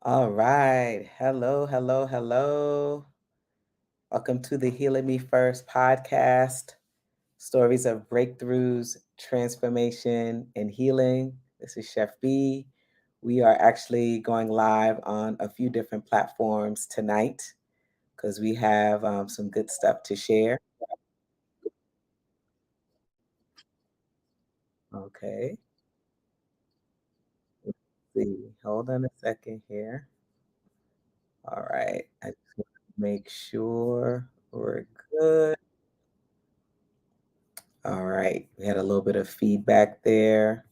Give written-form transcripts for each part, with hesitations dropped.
All right. Hello, hello, hello. Welcome to the Healing Me First podcast, stories of breakthroughs, transformation, and healing. This is Chef B. We are actually going live on a few different platforms tonight because we have some good stuff to share. Okay. Let's see. Hold on a second here. All right. I just want to make sure we're good. All right. We had a little bit of feedback there.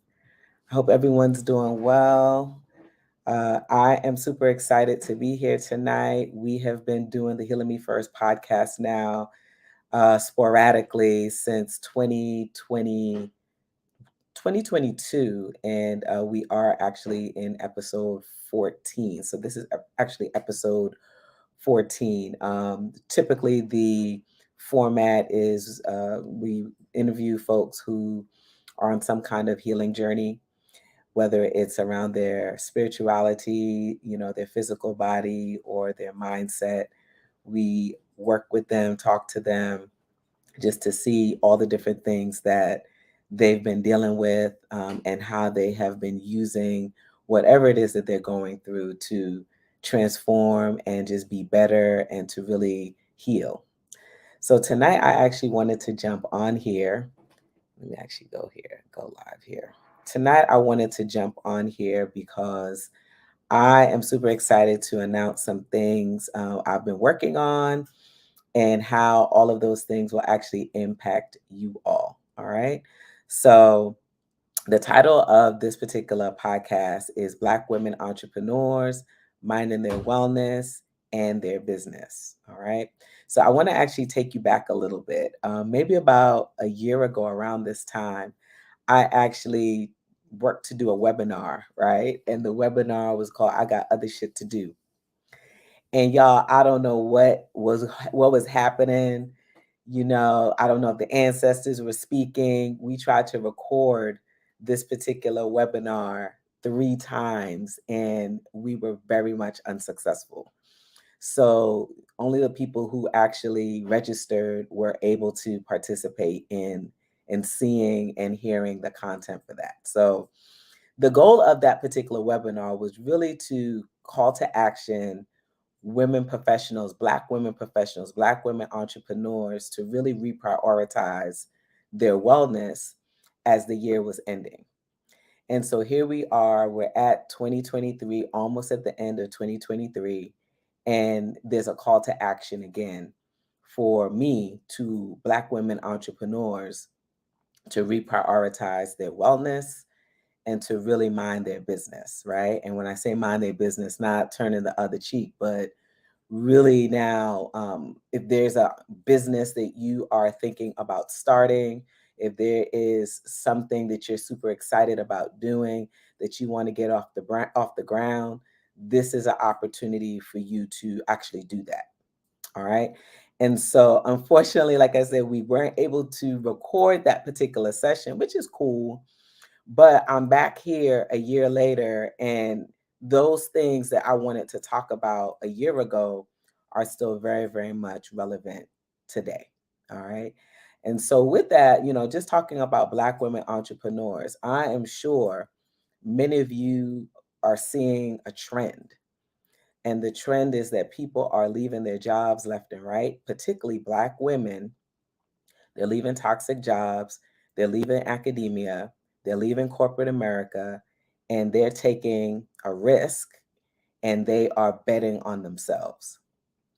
I hope everyone's doing well. I am super excited to be here tonight. We have been doing the Healing Me First podcast now sporadically since 2022, and we are actually in episode 14. So this is actually episode 14. Typically, the format is we interview folks who are on some kind of healing journey, whether it's around their spirituality, their physical body or their mindset. We work with them, talk to them, just to see all the different things that they've been dealing with and how they have been using whatever it is that they're going through to transform and just be better and to really heal. So tonight I actually wanted to jump on here. Let me actually go live here. Tonight I wanted to jump on here because I am super excited to announce some things I've been working on and how all of those things will actually impact you all. All right. So, the title of this particular podcast is Black Women Entrepreneurs Minding Their Wellness and Their Business. All right. So, I want to actually take you back a little bit. Maybe about a year ago, around this time, I actually worked to do a webinar, right? And the webinar was called I Got Other Shit to Do. And y'all, I don't know what was happening. I don't know if the ancestors were speaking. We tried to record this particular webinar 3 times and we were very much unsuccessful. So only the people who actually registered were able to participate in seeing and hearing the content for that. So the goal of that particular webinar was really to call to action women professionals, Black women entrepreneurs to really reprioritize their wellness as the year was ending. And so here we are, we're at 2023, almost at the end of 2023, and there's a call to action again for me to Black women entrepreneurs to reprioritize their wellness and to really mind their business, right? And when I say mind their business, not turning the other cheek, but really now, if there's a business that you are thinking about starting, if there is something that you're super excited about doing that you want to get off the ground, this is an opportunity for you to actually do that. All right. And so, unfortunately, like I said, we weren't able to record that particular session, which is cool, but I'm back here a year later, and those things that I wanted to talk about a year ago are still very, very much relevant today. All right. And so, with that, just talking about Black women entrepreneurs, I am sure many of you are seeing a trend. And the trend is that people are leaving their jobs left and right, particularly Black women. They're leaving toxic jobs, they're leaving academia, they're leaving corporate America, and they're taking a risk and they are betting on themselves.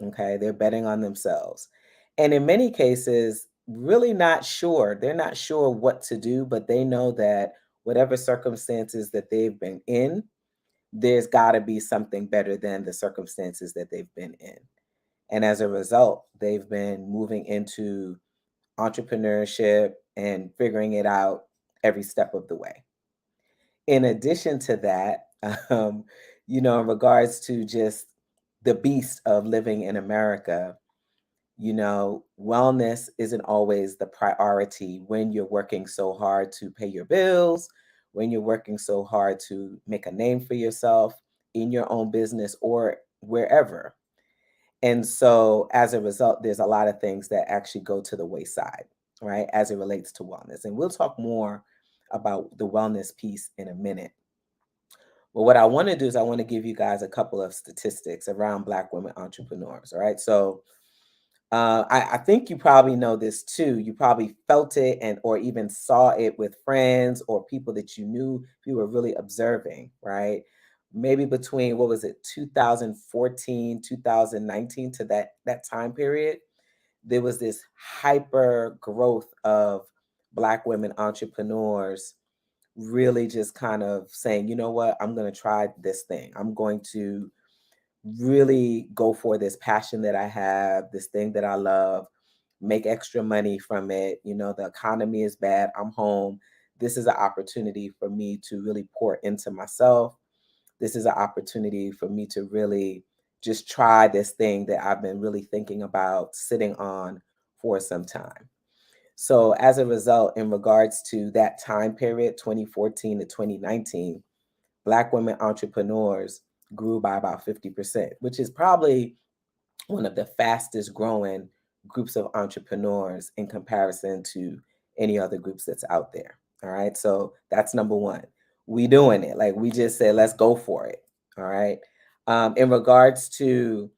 Okay, they're betting on themselves. And in many cases, really not sure. They're not sure what to do, but they know that whatever circumstances that they've been in, there's got to be something better than the circumstances that they've been in. And as a result, they've been moving into entrepreneurship and figuring it out every step of the way. In addition to that, in regards to just the beast of living in America, wellness isn't always the priority when you're working so hard to pay your bills, when you're working so hard to make a name for yourself. in your own business or wherever. And so as a result, there's a lot of things that actually go to the wayside, right, as it relates to wellness. And we'll talk more about the wellness piece in a minute. But what I want to do is I want to give you guys a couple of statistics around Black women entrepreneurs. All right. So I think you probably know this too. You probably felt it and or even saw it with friends or people that you knew you were really observing, right? Maybe between what was it, 2014, 2019 to that time period, there was this hyper growth of Black women entrepreneurs really just kind of saying, you know what, I'm going to try this thing. I'm going to really go for this passion that I have, this thing that I love, make extra money from it. You know, the economy is bad. I'm home. This is an opportunity for me to really pour into myself. This is an opportunity for me to really just try this thing that I've been really thinking about sitting on for some time. So, as a result, in regards to that time period, 2014 to 2019, Black women entrepreneurs grew by about 50%, which is probably one of the fastest growing groups of entrepreneurs in comparison to any other groups that's out there. All right. So that's number one. We doing it. Like we just said, let's go for it. All right. In regards to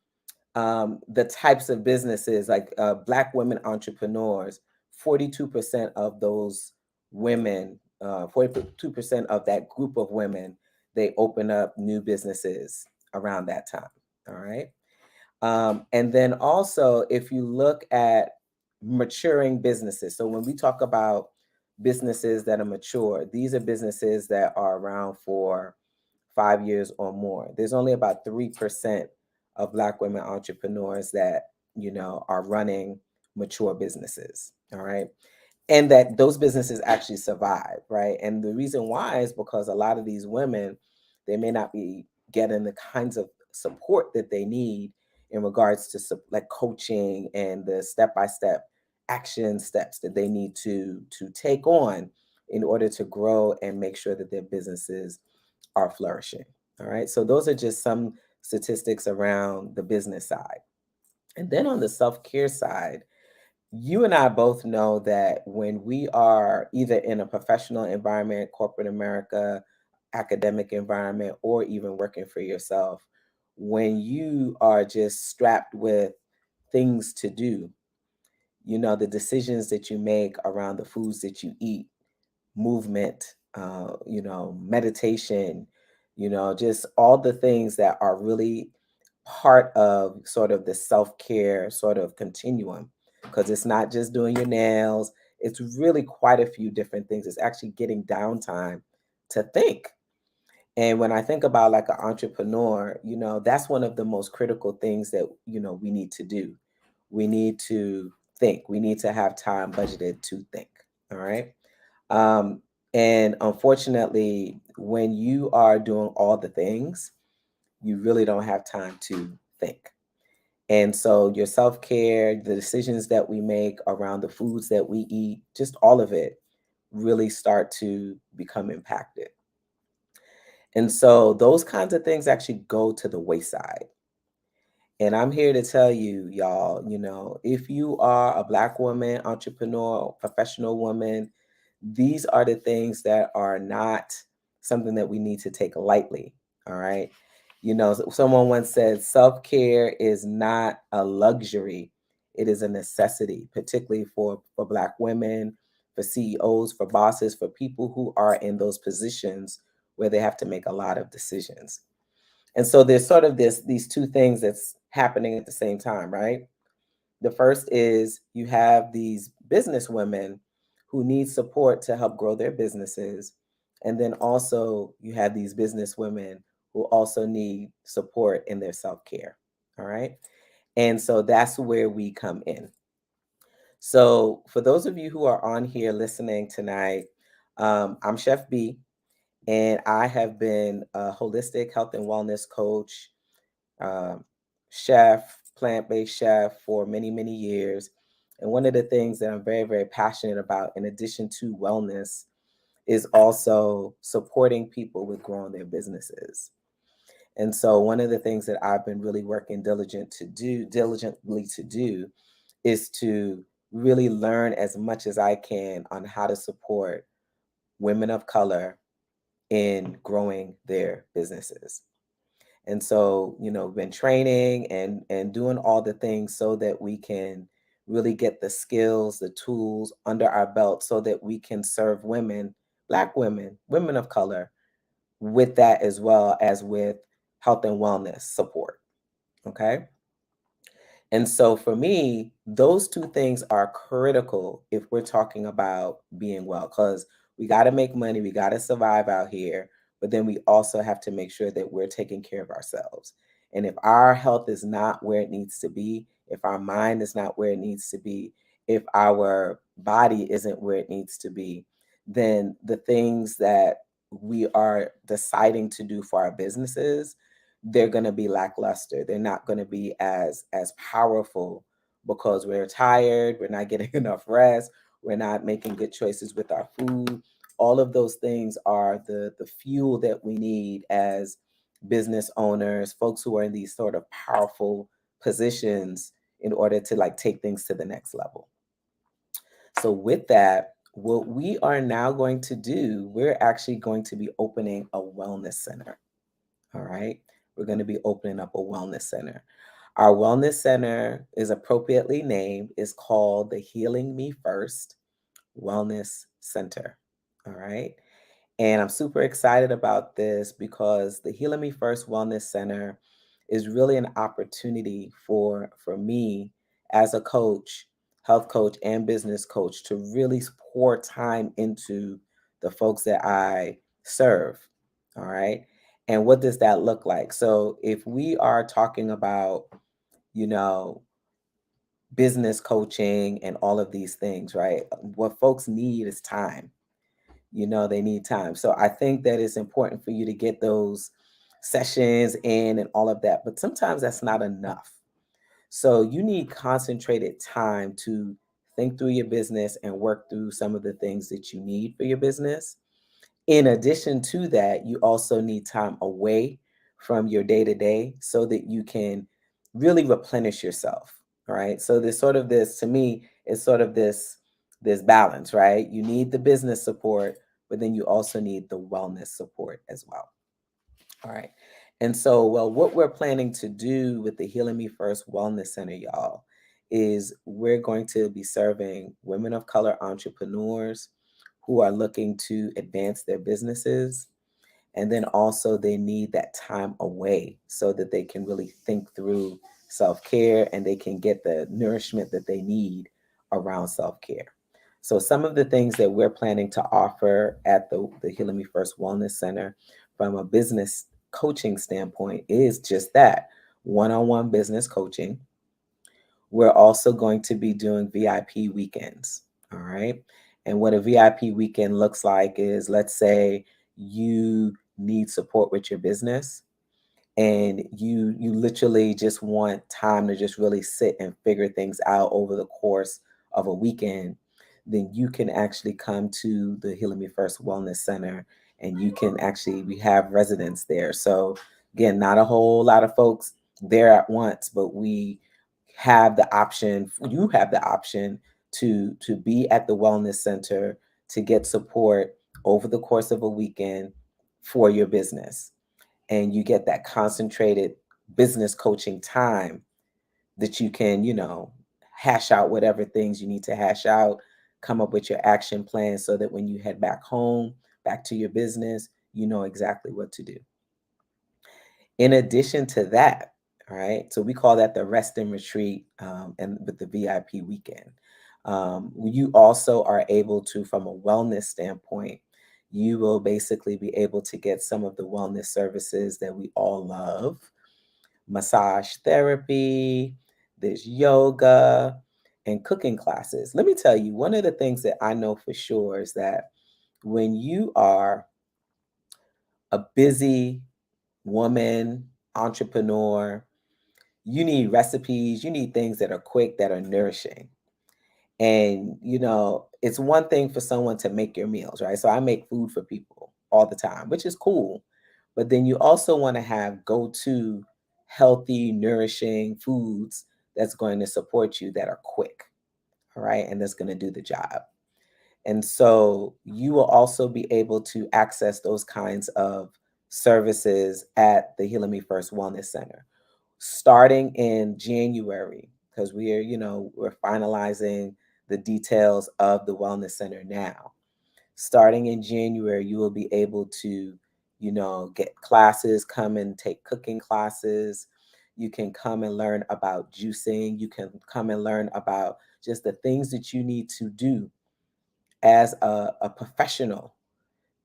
the types of businesses, like Black women entrepreneurs, 42% of those women, 42% of that group of women, they open up new businesses around that time. All right. And then also, if you look at maturing businesses, so when we talk about businesses that are mature, these are businesses that are around for 5 years or more. There's only about 3% of Black women entrepreneurs that, are running mature businesses. All right. And that those businesses actually survive, right? And the reason why is because a lot of these women, they may not be getting the kinds of support that they need in regards to like coaching and the step-by-step action steps that they need to take on in order to grow and make sure that their businesses are flourishing. All right. So those are just some statistics around the business side. And then on the self-care side, you and I both know that when we are either in a professional environment, corporate America, academic environment, or even working for yourself, when you are just strapped with things to do, the decisions that you make around the foods that you eat, movement, meditation, just all the things that are really part of sort of the self care sort of continuum. Because it's not just doing your nails, it's really quite a few different things. It's actually getting downtime to think. And when I think about like an entrepreneur, that's one of the most critical things that, we need to do. We need to think, we need to have time budgeted to think. All right. Um, and unfortunately, when you are doing all the things, you really don't have time to think. And so, your self care, the decisions that we make around the foods that we eat, just all of it really start to become impacted. And so, those kinds of things actually go to the wayside. And I'm here to tell you, y'all, if you are a Black woman, entrepreneur, professional woman, these are the things that are not something that we need to take lightly. All right. Someone once said self care is not a luxury, it is a necessity, particularly for Black women, for CEOs, for bosses, for people who are in those positions where they have to make a lot of decisions. And so there's sort of these two things that's happening at the same time, right? The first is you have these business women who need support to help grow their businesses. And then also you have these business women who also need support in their self-care. All right. And so that's where we come in. So for those of you who are on here listening tonight, I'm Chef Bee, and I have been a holistic health and wellness coach, um, chef, plant-based chef for many, many years. And one of the things that I'm very, very passionate about, in addition to wellness, is also supporting people with growing their businesses. And so one of the things that I've been really working diligently to do is to really learn as much as I can on how to support women of color in growing their businesses. And so, been training and doing all the things so that we can really get the skills, the tools under our belt so that we can serve women, Black women, women of color, with that as well as with health and wellness support. Okay. And so for me, those two things are critical if we're talking about being well, because we got to make money, we got to survive out here, but then we also have to make sure that we're taking care of ourselves. And if our health is not where it needs to be, if our mind is not where it needs to be, if our body isn't where it needs to be, then the things that we are deciding to do for our businesses, they're going to be lackluster. They're not going to be as powerful because we're tired, we're not getting enough rest, we're not making good choices with our food. All of those things are the fuel that we need as business owners, folks who are in these sort of powerful positions in order to like take things to the next level. So with that, what we are now going to do, we're actually going to be opening a wellness center. All right. We're going to be opening up a wellness center. Our wellness center is appropriately named, is called the Healing Me First Wellness Center. All right. And I'm super excited about this because the Healing Me First Wellness Center is really an opportunity for me as a coach, health coach, and business coach to really pour time into the folks that I serve. All right. And what does that look like? So if we are talking about, you know, business coaching and all of these things, right? What folks need is time. They need time. So I think that it's important for you to get those sessions in and all of that, but sometimes that's not enough. So you need concentrated time to think through your business and work through some of the things that you need for your business. In addition to that, you also need time away from your day to day so that you can really replenish yourself. All right. So there's sort of this, to me, it's sort of this balance, right? You need the business support, but then you also need the wellness support as well. All right. And so, well, what we're planning to do with the Healing Me First Wellness Center, y'all, is we're going to be serving women of color entrepreneurs who are looking to advance their businesses. And then also, they need that time away so that they can really think through self care and they can get the nourishment that they need around self care. So, some of the things that we're planning to offer at the Healing Me First Wellness Center from a business coaching standpoint is just that, one on one business coaching. We're also going to be doing VIP weekends. All right. And what a VIP weekend looks like is, let's say you need support with your business and you literally just want time to just really sit and figure things out over the course of a weekend, then you can actually come to the Healing Me First Wellness Center and you can actually, we have residents there. So again, not a whole lot of folks there at once, but we have the option, you have the option to be at the wellness center to get support over the course of a weekend for your business, and you get that concentrated business coaching time that you can, hash out whatever things you need to hash out, come up with your action plan so that when you head back home, back to your business, you know exactly what to do. In addition to that, all right, so we call that the rest and retreat, and with the VIP weekend. You also are able to, from a wellness standpoint, you will basically be able to get some of the wellness services that we all love: massage therapy, there's yoga, and cooking classes. Let me tell you, one of the things that I know for sure is that when you are a busy woman, entrepreneur, you need recipes, you need things that are quick, that are nourishing. And, it's one thing for someone to make your meals, right? So I make food for people all the time, which is cool. But then you also want to have go-to healthy, nourishing foods that's going to support you that are quick, all right, and that's going to do the job. And so you will also be able to access those kinds of services at the Healing Me First Wellness Center starting in January, because we're finalizing the details of the Wellness Center now. Starting in January, you will be able to, get classes, come and take cooking classes. You can come and learn about juicing. You can come and learn about just the things that you need to do as a professional.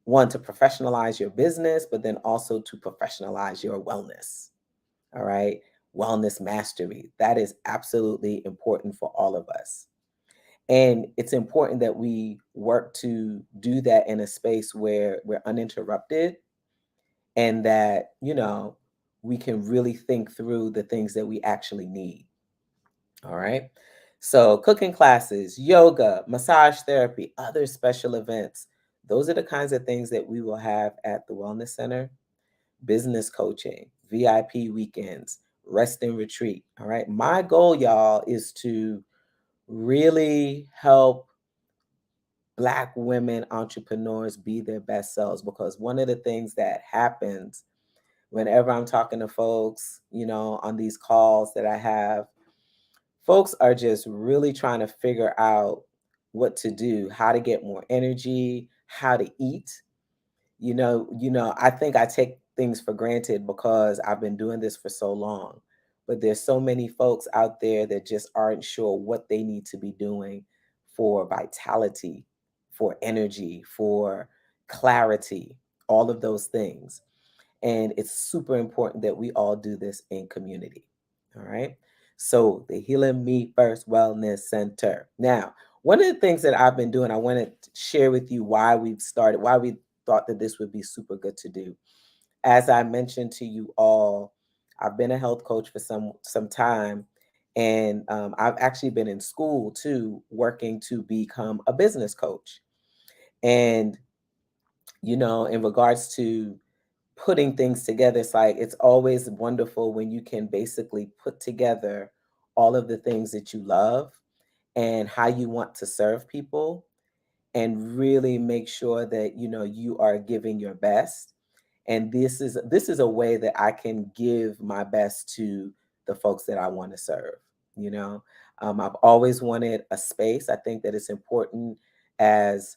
One, to professionalize your business, but then also to professionalize your wellness. All right. Wellness mastery. That is absolutely important for all of us. And it's important that we work to do that in a space where we're uninterrupted and that, we can really think through the things that we actually need. All right. So, cooking classes, yoga, massage therapy, other special events. Those are the kinds of things that we will have at the Wellness Center. Business coaching, VIP weekends, rest and retreat. All right. My goal, y'all, is to really help Black women entrepreneurs be their best selves, because one of the things that happens whenever I'm talking to folks, on these calls that I have, folks are just really trying to figure out what to do, how to get more energy, how to eat. I think I take things for granted because I've been doing this for so long. But there's so many folks out there that just aren't sure what they need to be doing for vitality, for energy, for clarity, all of those things. And it's super important that we all do this in community. All right. So, the Healing Me First Wellness Center. Now, one of the things that I've been doing, I want to share with you why we thought that this would be super good to do. As I mentioned to you all, I've been a health coach for some time, and I've actually been in school too, working to become a business coach. And in regards to putting things together, it's always wonderful when you can basically put together all of the things that you love and how you want to serve people, and really make sure that you are giving your best. And this is a way that I can give my best to the folks that I want to serve. you know I've always wanted a space. I think that it's important, as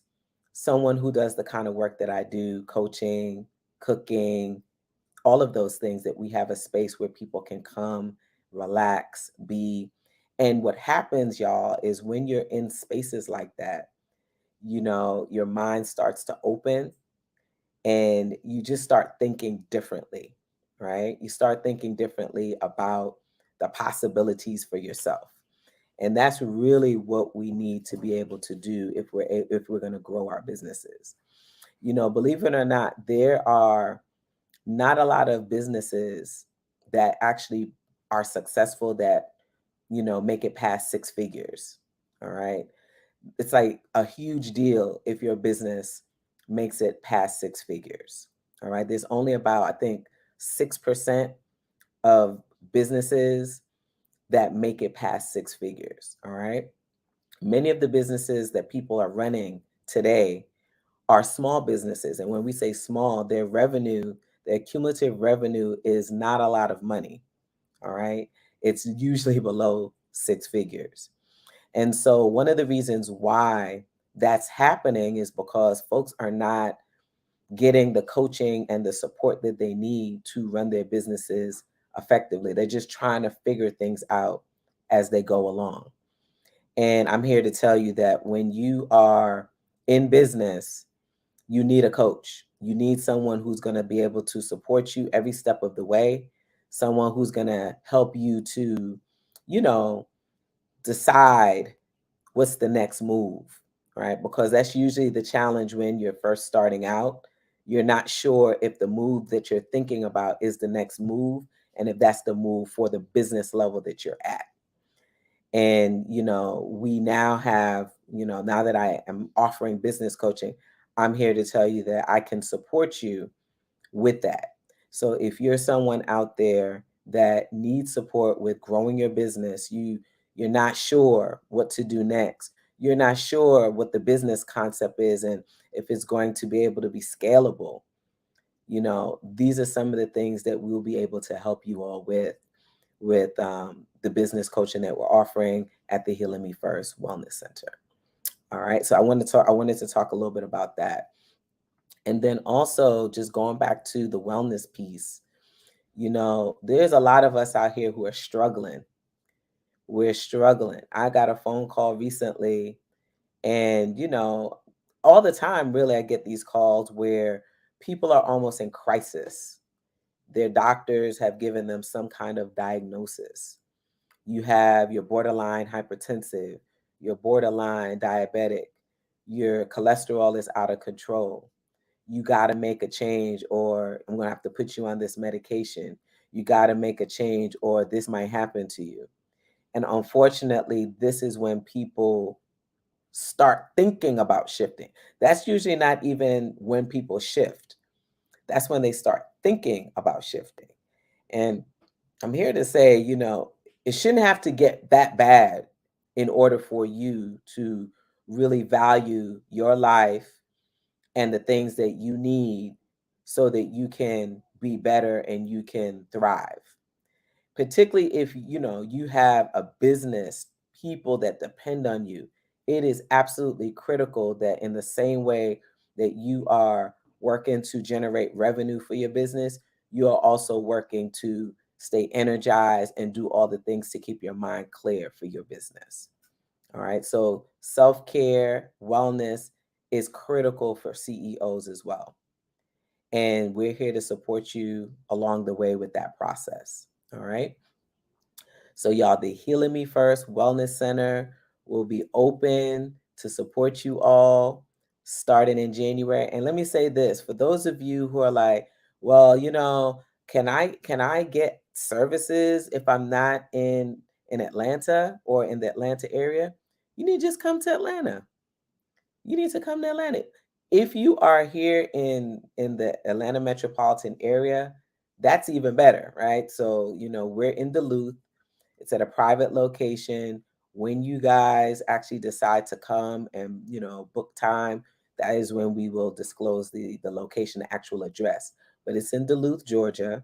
someone who does the kind of work that I do, coaching, cooking, all of those things, that we have a space where people can come, relax, be. And what happens, y'all, is when you're in spaces like that, your mind starts to open, and you just start thinking differently, right? You start thinking differently about the possibilities for yourself. And that's really what we need to be able to do if we're going to grow our businesses. Believe it or not, there are not a lot of businesses that actually are successful that make it past six figures. All right. It's like a huge deal if your business makes it past six figures. All right. There's only about, I think, 6% of businesses that make it past six figures. All right. Many of the businesses that people are running today are small businesses. And when we say small, their cumulative revenue is not a lot of money. All right. It's usually below six figures. And so, one of the reasons why that's happening is because folks are not getting the coaching and the support that they need to run their businesses effectively. They're just trying to figure things out as they go along. And I'm here to tell you that when you are in business, you need a coach. You need someone who's going to be able to support you every step of the way, someone who's going to help you to, you know, decide what's the next move, right? Because that's usually the challenge when you're first starting out. You're not sure if the move that you're thinking about is the next move, and if that's the move for the business level that you're at. And, we now have, now that I am offering business coaching, I'm here to tell you that I can support you with that. So if you're someone out there that needs support with growing your business, you're not sure what to do next. You're not sure what the business concept is and if it's going to be able to be scalable. These are some of the things that we'll be able to help you all with the business coaching that we're offering at the Healing Me First Wellness Center. All right. So I wanted to talk a little bit about that. And then also just going back to the wellness piece, there's a lot of us out here who are struggling. We're struggling. I got a phone call recently, and all the time, really, I get these calls where people are almost in crisis. Their doctors have given them some kind of diagnosis. You have your borderline hypertensive, your borderline diabetic, your cholesterol is out of control. You got to make a change, or I'm going to have to put you on this medication. You got to make a change, or this might happen to you. And unfortunately, this is when people start thinking about shifting. That's usually not even when people shift. That's when they start thinking about shifting. And I'm here to say, it shouldn't have to get that bad in order for you to really value your life and the things that you need so that you can be better and you can thrive. Particularly if you have a business, people that depend on you. It is absolutely critical that in the same way that you are working to generate revenue for your business, you are also working to stay energized and do all the things to keep your mind clear for your business. All right. So self-care, wellness is critical for CEOs as well. And we're here to support you along the way with that process. All right. So, y'all, the Healing Me First Wellness Center will be open to support you all starting in January. And let me say this for those of you who are like, well, can I get services if I'm not in Atlanta or in the Atlanta area? You need to just come to Atlanta. You need to come to Atlanta. If you are here in the Atlanta metropolitan area, that's even better, right? So, we're in Duluth. It's at a private location. When you guys actually decide to come and, book time, that is when we will disclose the location, the actual address. But it's in Duluth, Georgia,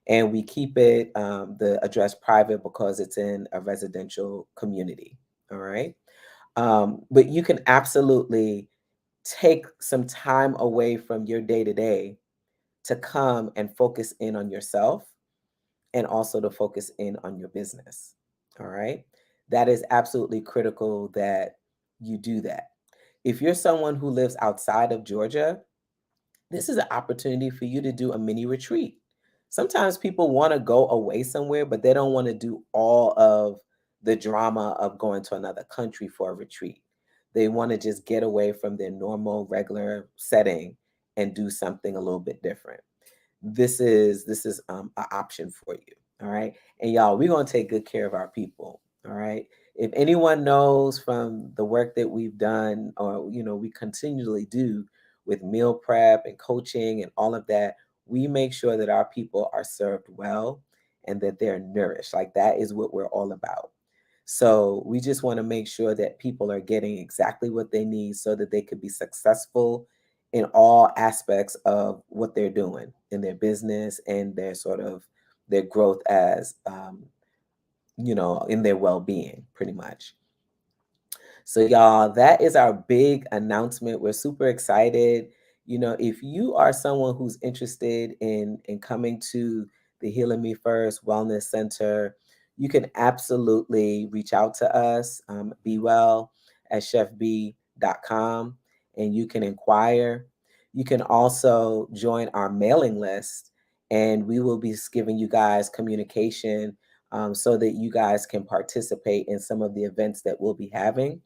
and we keep the address private because it's in a residential community. All right. But you can absolutely take some time away from your day to day to come and focus in on yourself and also to focus in on your business. All right. That is absolutely critical that you do that. If you're someone who lives outside of Georgia, this is an opportunity for you to do a mini retreat. Sometimes people want to go away somewhere, but they don't want to do all of the drama of going to another country for a retreat. They want to just get away from their normal, regular setting and do something a little bit different. This is an option for you. All right. And y'all, we're going to take good care of our people. All right. If anyone knows from the work that we've done or, we continually do with meal prep and coaching and all of that, we make sure that our people are served well and that they're nourished. Like that is what we're all about. So we just want to make sure that people are getting exactly what they need so that they could be successful in all aspects of what they're doing in their business and their sort of their growth as in their well-being, pretty much. So, y'all, that is our big announcement. We're super excited. If you are someone who's interested in coming to the Healing Me First Wellness Center, you can absolutely reach out to us, be well at chefbee.com, and you can inquire. You can also join our mailing list, and we will be giving you guys communication so that you guys can participate in some of the events that we'll be having.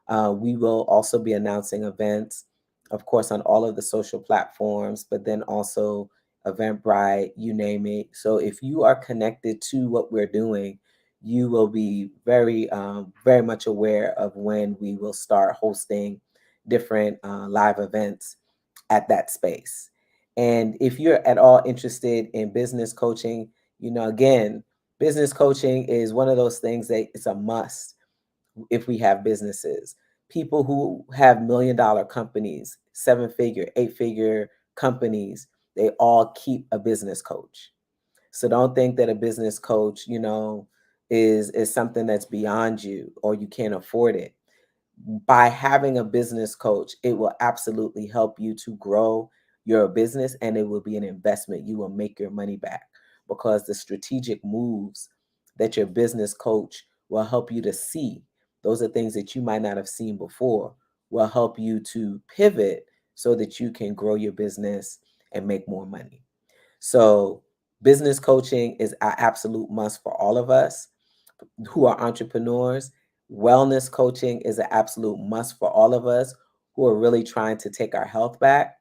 We will also be announcing events, of course, on all of the social platforms, but then also Eventbrite, you name it. So if you are connected to what we're doing, you will be very much aware of when we will start hosting different live events at that space. And if you're at all interested in business coaching, again, business coaching is one of those things that it's a must if we have businesses. People who have $1 million companies, 7-figure, 8-figure companies, they all keep a business coach. So don't think that a business coach, is something that's beyond you or you can't afford it. By having a business coach, it will absolutely help you to grow your business, and it will be an investment. You will make your money back because the strategic moves that your business coach will help you to see, those are things that you might not have seen before, will help you to pivot so that you can grow your business and make more money. So, business coaching is an absolute must for all of us who are entrepreneurs. Wellness coaching is an absolute must for all of us who are really trying to take our health back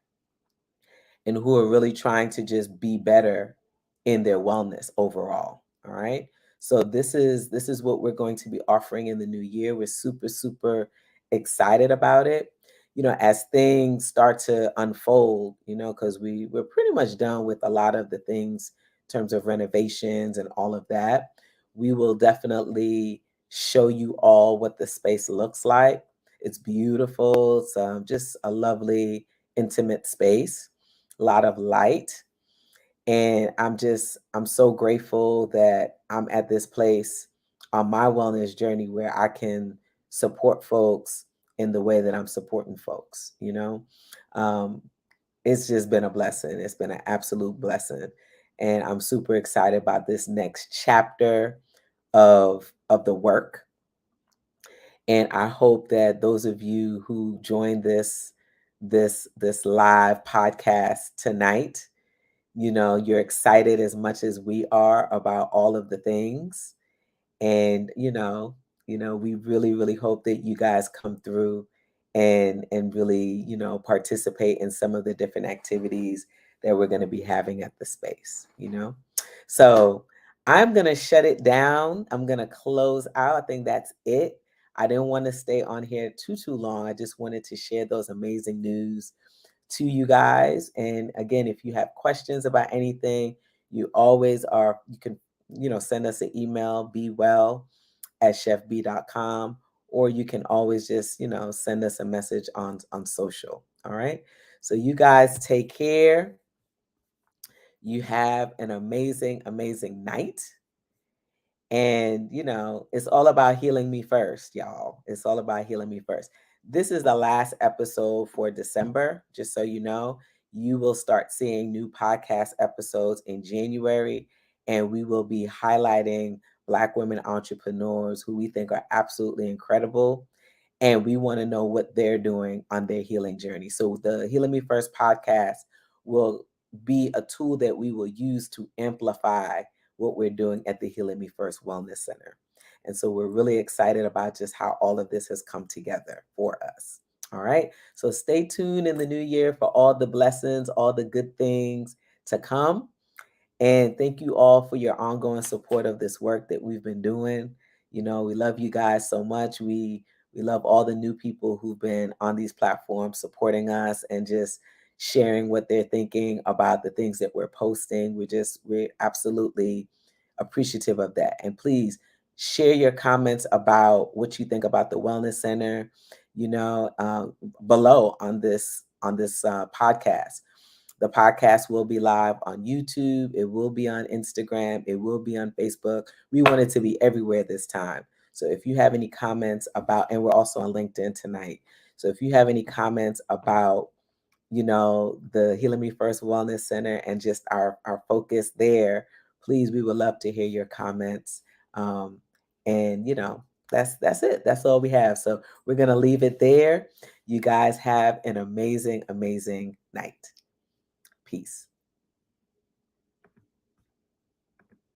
and who are really trying to just be better in their wellness overall. All right. So this is what we're going to be offering in the new year. We're super, super excited about it. As things start to unfold, because we're pretty much done with a lot of the things in terms of renovations and all of that. We will definitely show you all what the space looks like. It's beautiful. It's just a lovely, intimate space, a lot of light. And I'm so grateful that I'm at this place on my wellness journey where I can support folks in the way that I'm supporting folks. Um, it's just been a blessing. It's been an absolute blessing. And I'm super excited about this next chapter of the work. And I hope that those of you who joined this live podcast tonight, you're excited as much as we are about all of the things. And we really, really hope that you guys come through and really, participate in some of the different activities that we're going to be having at the space. So I'm going to shut it down. I'm going to close out. I think that's it. I didn't want to stay on here too long. I just wanted to share those amazing news to you guys. And again, if you have questions about anything, you can, send us an email, bewell@chefbee.com, or you can always just, send us a message on social. All right. So you guys take care. You have an amazing, amazing night. And, it's all about healing me first, y'all. It's all about healing me first. This is the last episode for December. Just so you know, you will start seeing new podcast episodes in January, and we will be highlighting Black women entrepreneurs who we think are absolutely incredible. And we want to know what they're doing on their healing journey. So, the Healing Me First podcast will be a tool that we will use to amplify what we're doing at the Healing Me First Wellness Center. And so we're really excited about just how all of this has come together for us. All right. So stay tuned in the new year for all the blessings, all the good things to come. And thank you all for your ongoing support of this work that we've been doing. We love you guys so much. We love all the new people who've been on these platforms supporting us and just sharing what they're thinking about the things that we're posting. We're absolutely appreciative of that. And please share your comments about what you think about the Wellness Center, below on this podcast. The podcast will be live on YouTube. It will be on Instagram. It will be on Facebook. We want it to be everywhere this time. So if you have any comments about, and we're also on LinkedIn tonight. So if you have any comments about, the Healing Me First Wellness Center and just our focus there, please, we would love to hear your comments. And that's it. That's all we have. So we're gonna leave it there. You guys have an amazing, amazing night. Peace.